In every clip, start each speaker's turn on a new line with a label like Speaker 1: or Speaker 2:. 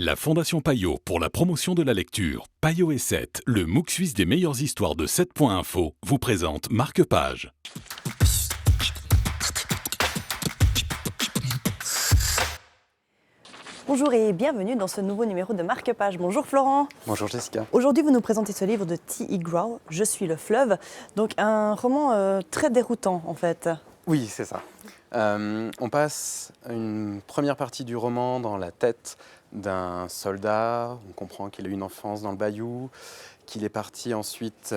Speaker 1: La Fondation Payot pour la promotion de la lecture, Payot et 7, le MOOC suisse des meilleures histoires de 7.info, vous présente Marque-Page.
Speaker 2: Bonjour et bienvenue dans ce nouveau numéro de Marque-Page. Bonjour Florent.
Speaker 3: Bonjour Jessica.
Speaker 2: Aujourd'hui, vous nous présentez ce livre de T.E. Grow, Je suis le fleuve. Donc un roman très déroutant en fait.
Speaker 3: Oui, c'est ça. On passe une première partie du roman dans la tête d'un soldat. On comprend qu'il a eu une enfance dans le bayou, qu'il est parti ensuite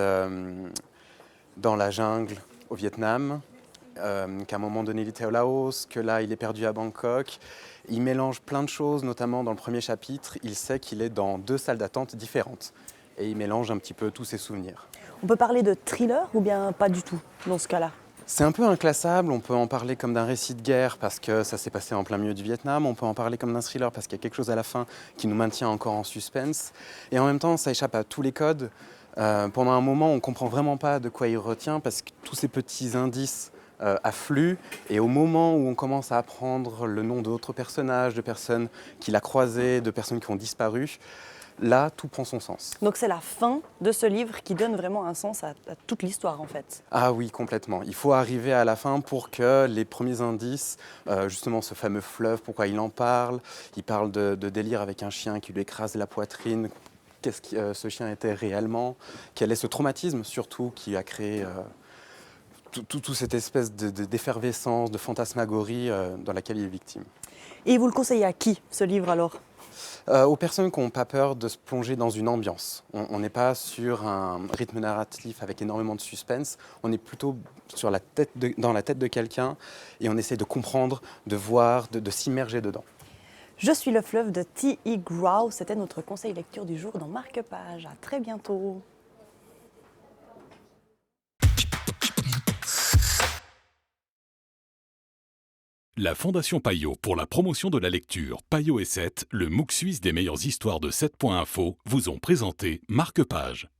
Speaker 3: dans la jungle au Vietnam, qu'à un moment donné il était au Laos, que là il est perdu à Bangkok. Il mélange plein de choses, notamment dans le premier chapitre, il sait qu'il est dans 2 salles d'attente différentes. Et il mélange un petit peu tous ses souvenirs.
Speaker 2: On peut parler de thriller ou bien pas du tout dans ce cas-là?
Speaker 3: C'est un peu inclassable, on peut en parler comme d'un récit de guerre parce que ça s'est passé en plein milieu du Vietnam, on peut en parler comme d'un thriller parce qu'il y a quelque chose à la fin qui nous maintient encore en suspense. Et en même temps, ça échappe à tous les codes. Pendant un moment, on ne comprend vraiment pas de quoi il retient parce que tous ces petits indices affluent. Et au moment où on commence à apprendre le nom d'autres personnages, de personnes qu'il a croisées, de personnes qui ont disparu, là, tout prend son sens.
Speaker 2: Donc c'est la fin de ce livre qui donne vraiment un sens à toute l'histoire en fait.
Speaker 3: Ah oui, complètement. Il faut arriver à la fin pour que les premiers indices, justement ce fameux fleuve, pourquoi il en parle. Il parle de délire avec un chien qui lui écrase la poitrine. Qu'est-ce que ce chien était réellement? Quel est ce traumatisme surtout qui a créé toute cette espèce d'effervescence, de fantasmagorie dans laquelle il est victime.
Speaker 2: Et vous le conseillez à qui ce livre alors?
Speaker 3: Aux personnes qui n'ont pas peur de se plonger dans une ambiance. On n'est pas sur un rythme narratif avec énormément de suspense, on est plutôt dans la tête de quelqu'un et on essaie de comprendre, de voir, de s'immerger dedans.
Speaker 2: Je suis le fleuve de T.E. Grow, c'était notre conseil lecture du jour dans Marque-Page. À très bientôt.
Speaker 1: La Fondation Payot pour la promotion de la lecture, Payot et 7, le MOOC suisse des meilleures histoires de 7.info, vous ont présenté Marque-Page.